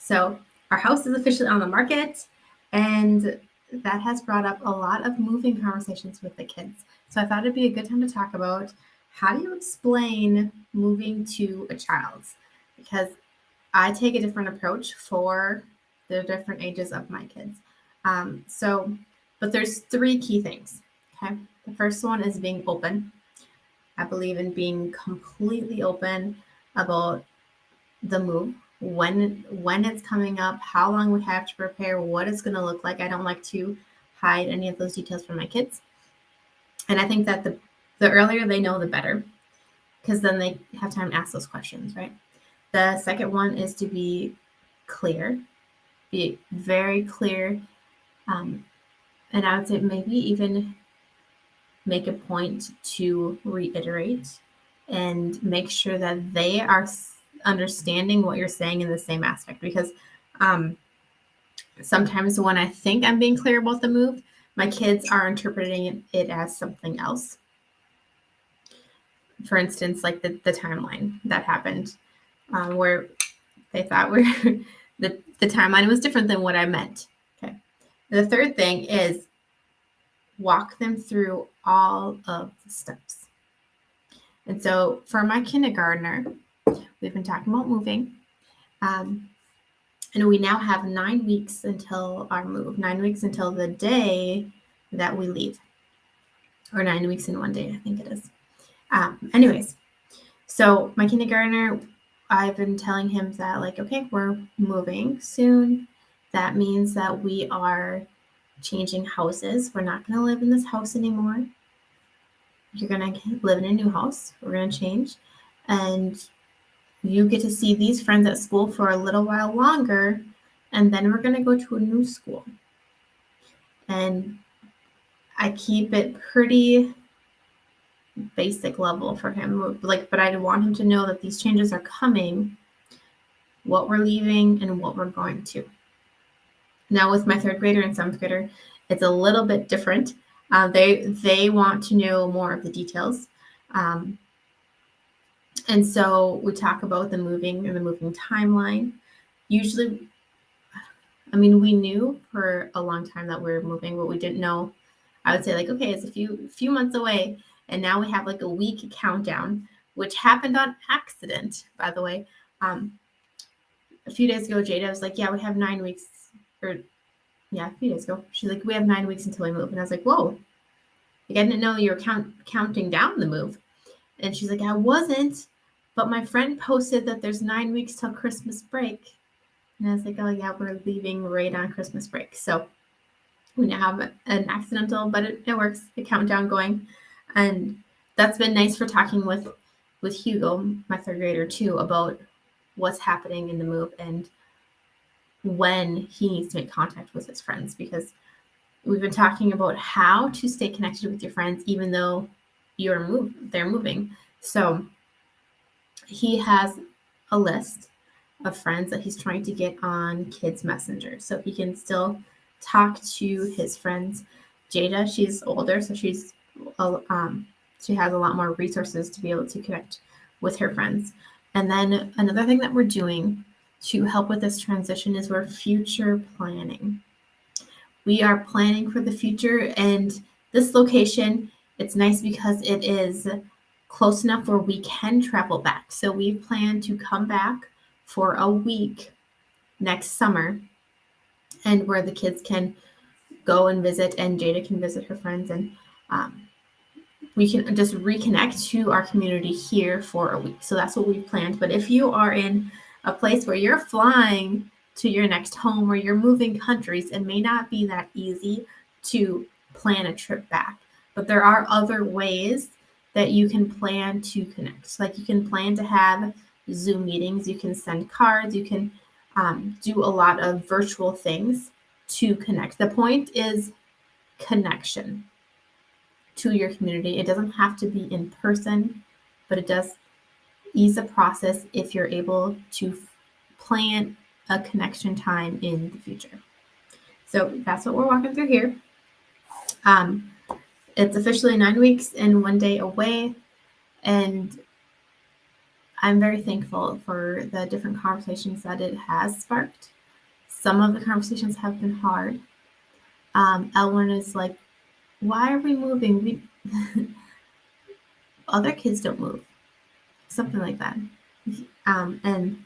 So our house is officially on the market, and that has brought up a lot of moving conversations with the kids. So I thought it'd be a good time to talk about how do you explain moving to a child? Because I take a different approach for the different ages of my kids. But there's three key things. Okay. The first one is being open. I believe in being completely open about the move, when it's coming up, how long we have to prepare, what it's going to look like. I don't like to hide any of those details from my kids. And I think that the earlier they know, the better, because then they have time to ask those questions, right? The second one is to be clear, be very clear. And I would say maybe even make a point to reiterate and make sure that they are understanding what you're saying in the same aspect. Because sometimes when I think I'm being clear about the move, my kids are interpreting it as something else. For instance, like the timeline that happened, where they thought the timeline was different than what I meant. Okay. The third thing is walk them through all of the steps. And so for my kindergartner, we've been talking about moving. And we now have 9 weeks until our move, 9 weeks until the day that we leave, or 9 weeks in one day, I think it is. Anyways, so my kindergartner, I've been telling him that, like, okay, we're moving soon. That means that we are changing houses. We're not going to live in this house anymore. You're going to live in a new house. We're going to change. And you get to see these friends at school for a little while longer. And then we're going to go to a new school. And I keep it pretty basic level for him. But I want him to know that these changes are coming, what we're leaving and what we're going to. Now with my third grader and seventh grader, it's a little bit different. They want to know more of the details. And so we talk about the moving and the moving timeline. Usually, we knew for a long time that we were moving, but we didn't know. I would say, like, okay, it's a few months away. And now we have like a week countdown, which happened on accident, by the way. A few days ago, Jada was like, yeah, we have 9 weeks. A few days ago. She's like, we have 9 weeks until we move. And I was like, whoa. Like, I didn't know you were counting down the move. And she's like, I wasn't. But my friend posted that there's 9 weeks till Christmas break. And I was like, oh, yeah, we're leaving right on Christmas break. So we now have an accidental, but it works, a countdown going. And that's been nice for talking with Hugo, my third grader, too, about what's happening in the move and when he needs to make contact with his friends, because we've been talking about how to stay connected with your friends even though they're moving. So he has a list of friends that he's trying to get on Kids Messenger, so he can still talk to his friends. Jada, she's older, so she has a lot more resources to be able to connect with her friends. And then another thing that we're doing to help with this transition is we're future planning. We are planning for the future, and this location, it's nice because it is close enough where we can travel back. So we plan to come back for a week next summer, and where the kids can go and visit, and Jada can visit her friends, and we can just reconnect to our community here for a week. So that's what we've planned. But if you are in a place where you're flying to your next home or you're moving countries, it may not be that easy to plan a trip back. But there are other ways that you can plan to connect. Like, you can plan to have Zoom meetings, you can send cards, you can do a lot of virtual things to connect. The point is connection to your community. It doesn't have to be in person, but it does ease the process if you're able to plan a connection time in the future. So that's what we're walking through here. It's officially 9 weeks and 1 day away, and I'm very thankful for the different conversations that it has sparked. Some of the conversations have been hard. Elwin is like, why are we moving? We other kids don't move. Something like that. And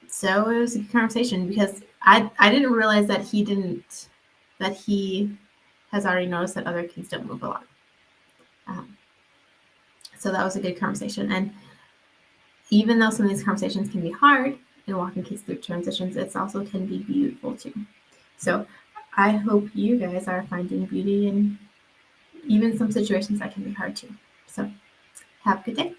so it was a good conversation because I didn't realize that he has already noticed that other kids don't move a lot. So that was a good conversation. And even though some of these conversations can be hard in walking kids through transitions, it also can be beautiful too. So I hope you guys are finding beauty in even some situations that can be hard too. So have a good day.